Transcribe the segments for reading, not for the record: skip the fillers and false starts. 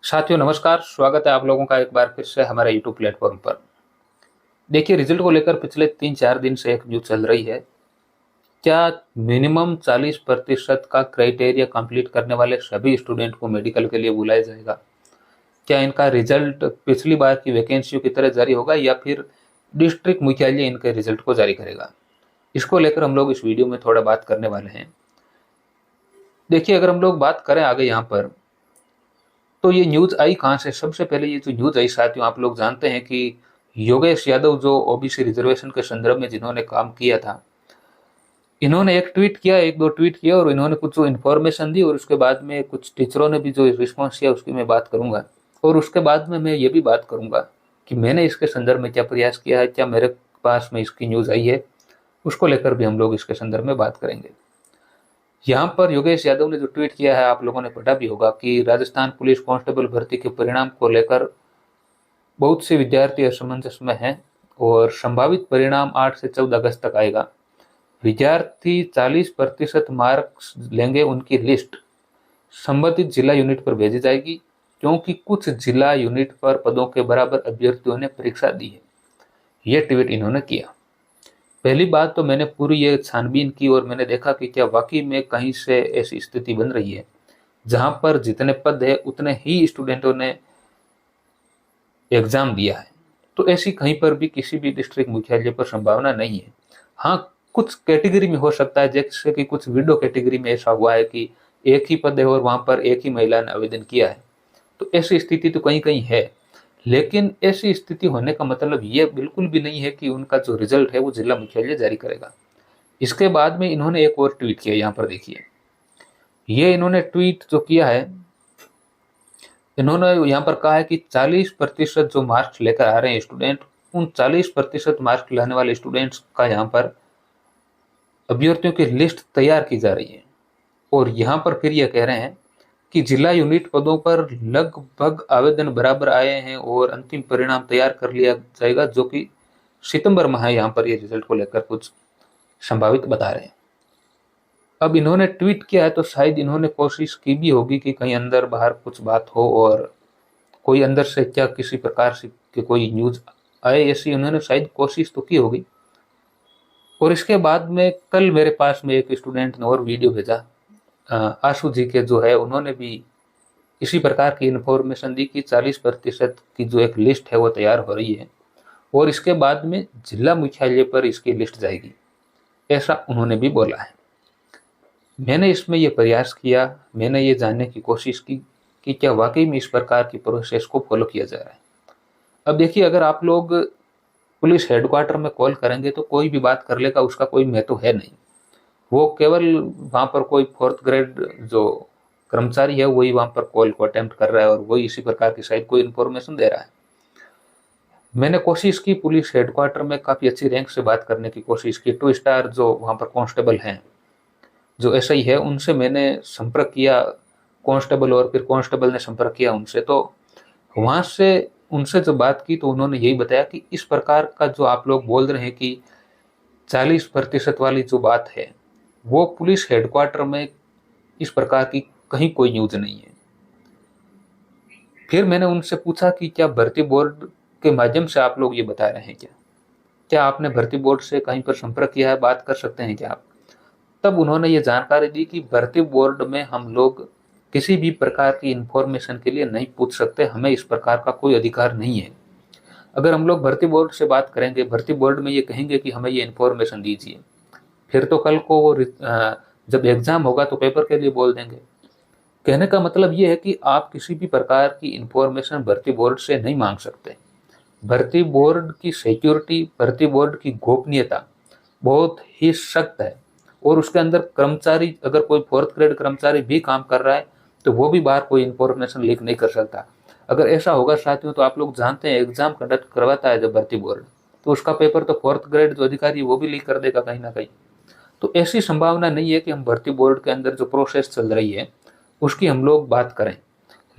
साथियों नमस्कार, स्वागत है आप लोगों का एक बार फिर से हमारे यूट्यूब प्लेटफॉर्म पर। देखिए, रिजल्ट को लेकर पिछले 3-4 दिन से एक न्यूज चल रही है। क्या मिनिमम 40% का क्राइटेरिया कंप्लीट करने वाले सभी स्टूडेंट को मेडिकल के लिए बुलाया जाएगा? क्या इनका रिजल्ट पिछली बार की वैकेंसियों की तरह जारी होगा या फिर डिस्ट्रिक्ट मुख्यालय इनके रिजल्ट को जारी करेगा? इसको लेकर हम लोग इस वीडियो में थोड़ा बात करने वाले हैं। देखिए, अगर हम लोग बात करें आगे यहाँ पर, तो ये न्यूज आई कहाँ से? सबसे पहले ये जो न्यूज आई साथियों, आप लोग जानते हैं कि योगेश यादव जो ओबीसी रिजर्वेशन के संदर्भ में जिन्होंने काम किया था, इन्होंने एक ट्वीट किया, एक दो ट्वीट किया और इन्होंने कुछ जो इन्फॉर्मेशन दी और उसके बाद में कुछ टीचरों ने भी जो रिस्पॉन्स किया उसकी मैं बात करूंगा। और उसके बाद में मैं ये भी बात करूंगा कि मैंने इसके संदर्भ में क्या प्रयास किया है, क्या मेरे पास में इसकी न्यूज आई है, उसको लेकर भी हम लोग इसके संदर्भ में बात करेंगे। यहाँ पर योगेश यादव ने जो ट्वीट किया है, आप लोगों ने पढ़ा भी होगा कि राजस्थान पुलिस कांस्टेबल भर्ती के परिणाम को लेकर बहुत से विद्यार्थी असमंजस में हैं और संभावित परिणाम 8 से 14 अगस्त तक आएगा। विद्यार्थी 40% मार्क्स लेंगे, उनकी लिस्ट संबंधित जिला यूनिट पर भेजी जाएगी क्योंकि कुछ जिला यूनिट पर पदों के बराबर अभ्यर्थियों ने परीक्षा दी है। यह ट्वीट इन्होंने किया। पहली बात तो मैंने पूरी ये छानबीन की और मैंने देखा कि क्या वाकई में कहीं से ऐसी स्थिति बन रही है जहां पर जितने पद है उतने ही स्टूडेंटों ने एग्जाम दिया है। तो ऐसी कहीं पर भी किसी भी डिस्ट्रिक्ट मुख्यालय पर संभावना नहीं है। हाँ, कुछ कैटेगरी में हो सकता है, जैसे कि कुछ विडो कैटेगरी में ऐसा हुआ है कि एक ही पद है और वहां पर एक ही महिला ने आवेदन किया है। तो ऐसी स्थिति तो कहीं कहीं है, लेकिन ऐसी स्थिति होने का मतलब ये बिल्कुल भी नहीं है कि उनका जो रिजल्ट है वो जिला मुख्यालय जारी करेगा। इसके बाद में इन्होंने एक और ट्वीट किया, यहाँ पर देखिए। ये इन्होंने ट्वीट जो किया है, इन्होंने यहाँ पर कहा है कि 40% जो मार्क्स लेकर आ रहे हैं स्टूडेंट, उन 40% मार्क्स लाने वाले स्टूडेंट्स का यहाँ पर अभ्यर्थियों की लिस्ट तैयार की जा रही है। और यहाँ पर फिर यह कह रहे हैं कि जिला यूनिट पदों पर लगभग आवेदन बराबर आए हैं और अंतिम परिणाम तैयार कर लिया जाएगा, जो कि सितंबर माह है। यहाँ पर ये रिजल्ट को लेकर कुछ संभावित बता रहे हैं। अब इन्होंने ट्वीट किया है तो शायद इन्होंने कोशिश की भी होगी कि कहीं अंदर बाहर कुछ बात हो और कोई अंदर से क्या किसी प्रकार से कि कोई न्यूज आए, ऐसी उन्होंने शायद कोशिश तो की होगी। और इसके बाद में कल मेरे पास में एक स्टूडेंट ने और वीडियो भेजा, आशु जी के जो है, उन्होंने भी इसी प्रकार की इन्फॉर्मेशन दी कि 40% की जो एक लिस्ट है वो तैयार हो रही है और इसके बाद में जिला मुख्यालय पर इसकी लिस्ट जाएगी, ऐसा उन्होंने भी बोला है। मैंने इसमें यह प्रयास किया, मैंने ये जानने की कोशिश की कि क्या वाकई में इस प्रकार की प्रोसेस को फॉलो किया जा रहा है। अब देखिए, अगर आप लोग पुलिस हेडक्वार्टर में कॉल करेंगे तो कोई भी बात कर लेगा, उसका कोई महत्व है नहीं। वो केवल वहाँ पर कोई 4th ग्रेड जो कर्मचारी है वही वहाँ पर कॉल को अटेम्प्ट कर रहा है और वही इसी प्रकार की शायद कोई इन्फॉर्मेशन दे रहा है। मैंने कोशिश की पुलिस हेडक्वार्टर में काफ़ी अच्छी रैंक से बात करने की कोशिश की। 2 स्टार जो वहाँ पर कांस्टेबल हैं, जो एसआई है, उनसे मैंने संपर्क किया, कांस्टेबल, और फिर कांस्टेबल ने संपर्क किया उनसे। तो वहाँ से उनसे जो बात की तो उन्होंने यही बताया कि इस प्रकार का जो आप लोग बोल रहे हैं कि 40% वाली जो बात है वो पुलिस हेडक्वार्टर में इस प्रकार की कहीं कोई न्यूज नहीं है। फिर मैंने उनसे पूछा कि क्या भर्ती बोर्ड के माध्यम से आप लोग ये बता रहे हैं क्या? क्या आपने भर्ती बोर्ड से कहीं पर संपर्क किया है, बात कर सकते हैं क्या आप? तब उन्होंने ये जानकारी दी कि भर्ती बोर्ड में हम लोग किसी भी प्रकार की इंफॉर्मेशन के लिए नहीं पूछ सकते, हमें इस प्रकार का कोई अधिकार नहीं है। अगर हम लोग भर्ती बोर्ड से बात करेंगे, भर्ती बोर्ड में ये कहेंगे कि हमें ये इन्फॉर्मेशन दीजिए, फिर तो कल को वो जब एग्जाम होगा तो पेपर के लिए बोल देंगे। कहने का मतलब ये है कि आप किसी भी प्रकार की इंफॉर्मेशन भर्ती बोर्ड से नहीं मांग सकते। भर्ती बोर्ड की सिक्योरिटी, भर्ती बोर्ड की गोपनीयता बहुत ही सख्त है और उसके अंदर कर्मचारी, अगर कोई 4th ग्रेड कर्मचारी भी काम कर रहा है तो वो भी बाहर कोई इन्फॉर्मेशन लीक नहीं कर सकता। अगर ऐसा होगा साथियों तो आप लोग जानते हैं एग्जाम कंडक्ट करवाता है जब भर्ती बोर्ड, तो उसका पेपर तो 4th ग्रेड जो अधिकारी वो भी लीक कर देगा कहीं ना कहीं। तो ऐसी संभावना नहीं है कि हम भर्ती बोर्ड के अंदर जो प्रोसेस चल रही है उसकी हम लोग बात करें।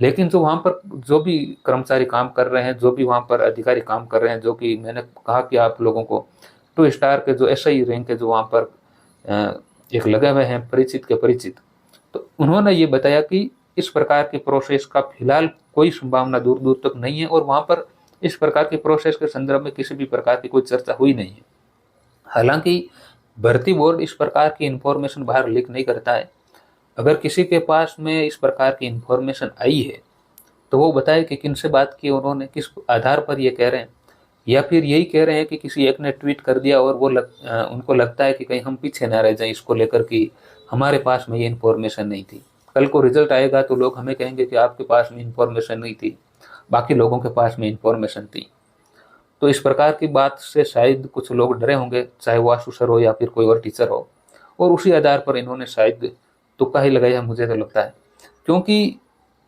लेकिन जो वहाँ पर जो भी कर्मचारी काम कर रहे हैं, जो भी वहाँ पर अधिकारी काम कर रहे हैं, जो कि मैंने कहा कि आप लोगों को 2 स्टार के जो एसआई रैंक के जो वहाँ पर एक लगे हुए हैं, परिचित के परिचित, तो उन्होंने ये बताया कि इस प्रकार की प्रोसेस का फिलहाल कोई संभावना दूर दूर तक नहीं है, और वहां पर इस प्रकार की प्रोसेस के संदर्भ में किसी भी प्रकार की कोई चर्चा हुई नहीं है। हालांकि भर्ती बोर्ड इस प्रकार की इंफॉर्मेशन बाहर लीक नहीं करता है। अगर किसी के पास में इस प्रकार की इंफॉर्मेशन आई है तो वो बताए कि किन से बात की उन्होंने, किस आधार पर ये कह रहे हैं, या फिर यही कह रहे हैं कि किसी एक ने ट्वीट कर दिया और उनको लगता है कि कहीं हम पीछे ना रह जाएं इसको लेकर कि हमारे पास में ये इन्फॉर्मेशन नहीं थी। कल को रिजल्ट आएगा तो लोग हमें कहेंगे कि आपके पास में इन्फॉर्मेशन नहीं थी, बाकी लोगों के पास में इन्फॉर्मेशन थी। तो इस प्रकार की बात से शायद कुछ लोग डरे होंगे, चाहे वो आशु सर हो या फिर कोई और टीचर हो, और उसी आधार पर इन्होंने शायद तुक्का ही लगाया, मुझे तो लगता है। क्योंकि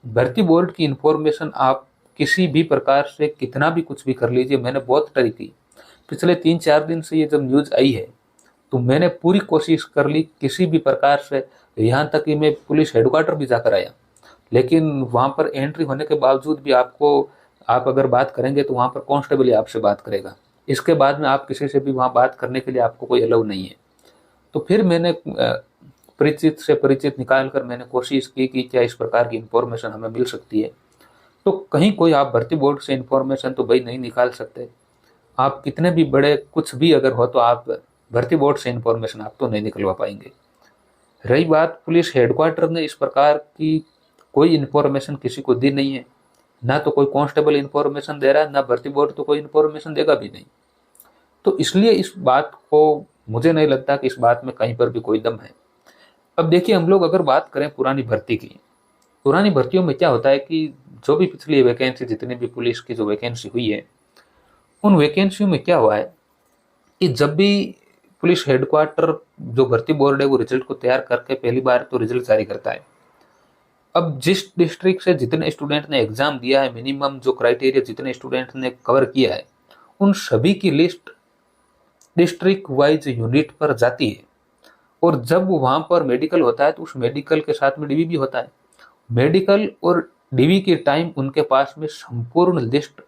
भर्ती बोर्ड की इंफॉर्मेशन आप किसी भी प्रकार से कितना भी कुछ भी कर लीजिए, मैंने बहुत ट्राई की। पिछले 3-4 दिन से ये जब न्यूज़ आई है तो मैंने पूरी कोशिश कर ली किसी भी प्रकार से, यहाँ तक कि मैं पुलिस हेडक्वार्टर भी जाकर आया, लेकिन वहाँ पर एंट्री होने के बावजूद भी आप अगर बात करेंगे तो वहाँ पर कांस्टेबल ही आपसे बात करेगा। इसके बाद में आप किसी से भी वहाँ बात करने के लिए आपको कोई अलाउ नहीं है। तो फिर मैंने परिचित से परिचित निकाल कर मैंने कोशिश की कि क्या इस प्रकार की इंफॉर्मेशन हमें मिल सकती है। तो कहीं कोई आप भर्ती बोर्ड से इंफॉर्मेशन तो भाई नहीं निकाल सकते। आप कितने भी बड़े कुछ भी अगर हो तो आप भर्ती बोर्ड से इंफॉर्मेशन आप तो नहीं निकलवा पाएंगे। रही बात, पुलिस हेडक्वार्टर ने इस प्रकार की कोई इंफॉर्मेशन किसी को दी नहीं है, ना तो कोई कांस्टेबल इंफॉर्मेशन दे रहा है, ना भर्ती बोर्ड तो कोई इंफॉर्मेशन देगा भी नहीं। तो इसलिए इस बात को मुझे नहीं लगता कि इस बात में कहीं पर भी कोई दम है। अब देखिए, हम लोग अगर बात करें पुरानी भर्ती की, पुरानी भर्तियों में क्या होता है कि जो भी पिछली वैकेंसी, जितनी भी पुलिस की जो वैकेंसी हुई है, उन वैकेंसियों में क्या हुआ है कि जब भी पुलिस हेडक्वार्टर जो भर्ती बोर्ड है वो रिजल्ट को तैयार करके पहली बार तो रिजल्ट जारी करता है। अब जिस डिस्ट्रिक्ट से जितने स्टूडेंट ने एग्जाम दिया है, मिनिमम जो क्राइटेरिया जितने स्टूडेंट ने कवर किया है, उन सभी की लिस्ट डिस्ट्रिक्ट वाइज यूनिट पर जाती है। और जब वहां पर मेडिकल होता है तो उस मेडिकल के साथ में डीवी भी होता है। मेडिकल और डीवी के टाइम उनके पास में संपूर्ण लिस्ट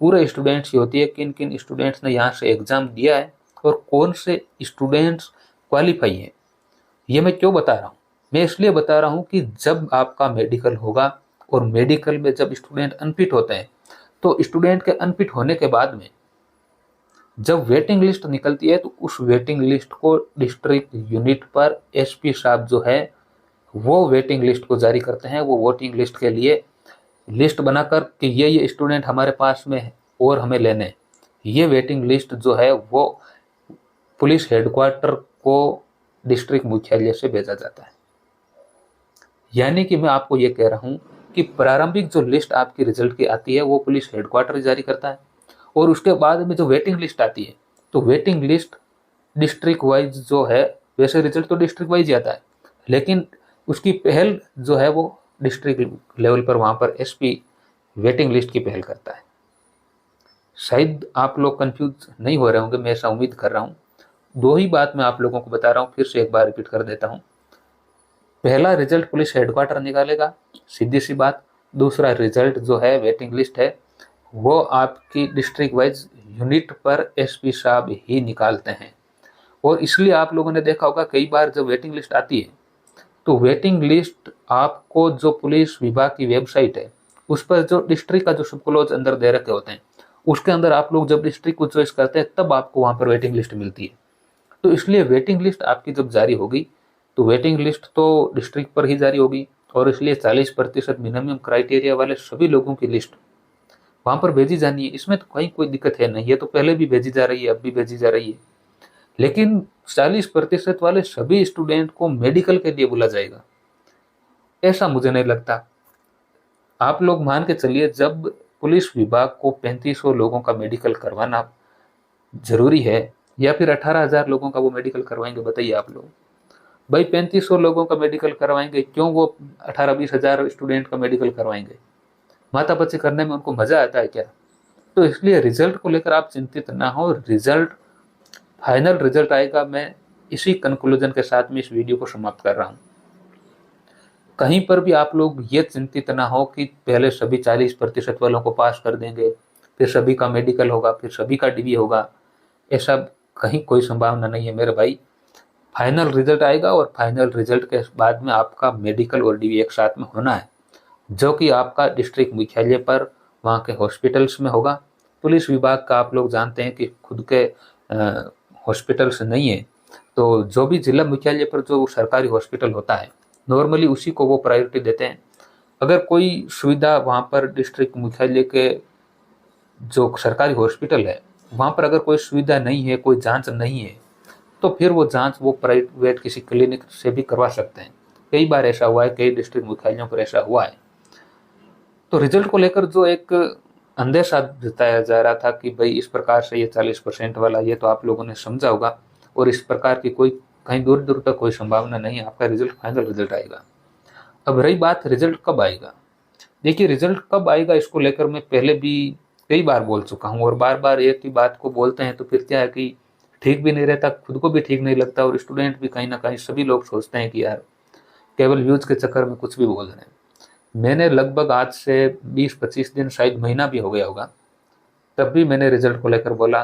पूरे स्टूडेंट्स की होती है, किन किन स्टूडेंट्स ने यहाँ से एग्जाम दिया है और कौन से स्टूडेंट्स क्वालिफाई है। ये मैं क्यों बता रहा हूँ? मैं इसलिए बता रहा हूँ कि जब आपका मेडिकल होगा और मेडिकल में जब स्टूडेंट अनफिट होते हैं तो स्टूडेंट के अनफिट होने के बाद में जब वेटिंग लिस्ट निकलती है तो उस वेटिंग लिस्ट को डिस्ट्रिक्ट यूनिट पर एसपी साहब जो है वो वेटिंग लिस्ट को जारी करते हैं। वो वोटिंग लिस्ट के लिए लिस्ट बनाकर कि ये स्टूडेंट हमारे पास में है और हमें लेने, ये वेटिंग लिस्ट जो है वो पुलिस हेडक्वार्टर को डिस्ट्रिक्ट मुख्यालय से भेजा जाता है। यानी कि मैं आपको ये कह रहा हूँ कि प्रारंभिक जो लिस्ट आपकी रिजल्ट की आती है वो पुलिस हेडक्वार्टर जारी करता है, और उसके बाद में जो वेटिंग लिस्ट आती है तो वेटिंग लिस्ट डिस्ट्रिक्ट वाइज जो है, वैसे रिजल्ट तो डिस्ट्रिक्ट वाइज ही आता है, लेकिन उसकी पहल जो है वो डिस्ट्रिक्ट लेवल पर वहाँ पर एसपी वेटिंग लिस्ट की पहल करता है। शायद आप लोग कंफ्यूज नहीं हो रहे होंगे, मैं ऐसा उम्मीद कर रहा हूँ। दो ही बात मैं आप लोगों को बता रहा हूँ, फिर से एक बार रिपीट कर देता हूँ। पहला रिजल्ट पुलिस हेडक्वार्टर निकालेगा, सीधी सी बात। दूसरा रिजल्ट जो है वेटिंग लिस्ट है वो आपकी डिस्ट्रिक्ट वाइज यूनिट पर एसपी साहब ही निकालते हैं। और इसलिए आप लोगों ने देखा होगा कई बार जब वेटिंग लिस्ट आती है तो वेटिंग लिस्ट आपको जो पुलिस विभाग की वेबसाइट है उस पर जो डिस्ट्रिक्ट का जो सब क्लोज अंदर दे रखे होते हैं उसके अंदर आप लोग जब डिस्ट्रिक्ट को चॉइस करते हैं तब आपको वहां पर वेटिंग लिस्ट मिलती है। तो इसलिए वेटिंग लिस्ट आपकी जब जारी होगी तो वेटिंग लिस्ट तो डिस्ट्रिक्ट पर ही जारी होगी, और इसलिए 40% मिनिमम क्राइटेरिया वाले सभी लोगों की लिस्ट वहां पर भेजी जानी है। इसमें तो कहीं कोई दिक्कत है नहीं, ये तो पहले भी भेजी जा रही है, अब भी भेजी जा रही है। लेकिन 40% वाले सभी स्टूडेंट को मेडिकल के लिए बोला जाएगा, ऐसा मुझे नहीं लगता। आप लोग मान के चलिए, जब पुलिस विभाग को 3500 लोगों का मेडिकल करवाना जरूरी है या फिर 18,000 लोगों का वो मेडिकल करवाएंगे, बताइए आप लोग। भाई 3500 लोगों का मेडिकल करवाएंगे, क्यों वो 18-20 हजार स्टूडेंट का मेडिकल करवाएंगे? माता बच्चे करने में उनको मजा आता है क्या? तो इसलिए रिजल्ट को लेकर आप चिंतित ना हो। रिजल्ट, फाइनल रिजल्ट आएगा। मैं इसी कंक्लूजन के साथ में इस वीडियो को समाप्त कर रहा हूँ। कहीं पर भी आप लोग ये चिंतित ना हो कि पहले सभी 40% वालों को पास कर देंगे, फिर सभी का मेडिकल होगा, फिर सभी का डीवी होगा। ऐसा कहीं कोई संभावना नहीं है मेरे भाई। फाइनल रिजल्ट आएगा और फाइनल रिजल्ट के बाद में आपका मेडिकल और डीवी एक साथ में होना है। जो कि आपका डिस्ट्रिक्ट मुख्यालय पर वहाँ के हॉस्पिटल्स में होगा। पुलिस विभाग का आप लोग जानते हैं कि खुद के हॉस्पिटल्स नहीं है, तो जो भी जिला मुख्यालय पर जो सरकारी हॉस्पिटल होता है नॉर्मली उसी को वो प्रायोरिटी देते हैं। अगर कोई सुविधा वहाँ पर डिस्ट्रिक्ट मुख्यालय के जो सरकारी हॉस्पिटल है वहाँ पर अगर कोई सुविधा नहीं है, कोई जांच नहीं है, तो फिर वो जांच वो प्राइवेट किसी क्लिनिक से भी करवा सकते हैं। कई बार ऐसा हुआ है, कई डिस्ट्रिक्ट मुख्यालयों पर ऐसा हुआ है। तो रिजल्ट को लेकर जो एक अंदेशा जताया जा रहा था कि भाई इस प्रकार से ये 40% वाला, ये तो आप लोगों ने समझा होगा, और इस प्रकार की कोई कहीं दूर दूर तक कोई संभावना नहीं है, आपका रिजल्ट फाइनल रिजल्ट आएगा। अब रही बात रिजल्ट कब आएगा, देखिए रिजल्ट कब आएगा इसको लेकर मैं पहले भी कई बार बोल चुका हूँ, और बार बार एक ही बात को बोलते हैं तो फिर क्या है कि ठीक भी नहीं रहता, खुद को भी ठीक नहीं लगता, और स्टूडेंट भी कहीं ना कहीं सभी लोग सोचते हैं कि यार केवल व्यूज के चक्कर में कुछ भी बोल रहे हैं। मैंने लगभग आज से 20-25 दिन, शायद महीना भी हो गया होगा, तब भी मैंने रिजल्ट को लेकर बोला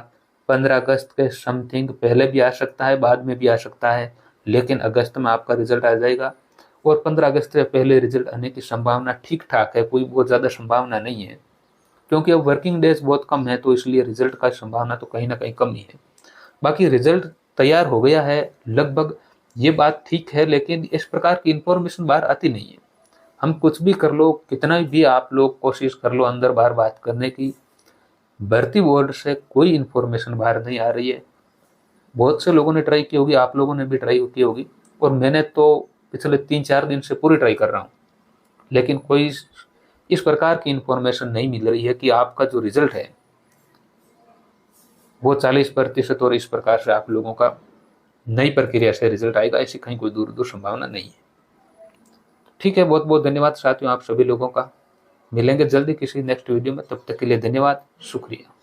15 अगस्त के समथिंग पहले भी आ सकता है, बाद में भी आ सकता है, लेकिन अगस्त में आपका रिजल्ट आ जाएगा। और 15 अगस्त से पहले रिजल्ट आने की संभावना ठीक ठाक है, कोई बहुत ज़्यादा संभावना नहीं है, क्योंकि अब वर्किंग डेज बहुत कम है, तो इसलिए रिजल्ट का संभावना तो कहीं ना कहीं कम ही है। बाकी रिजल्ट तैयार हो गया है लगभग, ये बात ठीक है, लेकिन इस प्रकार की इंफॉर्मेशन बाहर आती नहीं है। हम कुछ भी कर लो, कितना भी आप लोग कोशिश कर लो अंदर बाहर बात करने की, भर्ती बोर्ड से कोई इंफॉर्मेशन बाहर नहीं आ रही है। बहुत से लोगों ने ट्राई की होगी, आप लोगों ने भी ट्राई की होगी, और मैंने तो पिछले 3-4 दिन से पूरी ट्राई कर रहा हूँ, लेकिन कोई इस प्रकार की इंफॉर्मेशन नहीं मिल रही है कि आपका जो रिजल्ट है वो 40% और इस प्रकार से आप लोगों का नई प्रक्रिया से रिजल्ट आएगा, ऐसी कहीं कोई दूर दूर संभावना नहीं है। ठीक है, बहुत बहुत धन्यवाद साथियों आप सभी लोगों का। मिलेंगे जल्दी किसी नेक्स्ट वीडियो में, तब तक के लिए धन्यवाद, शुक्रिया।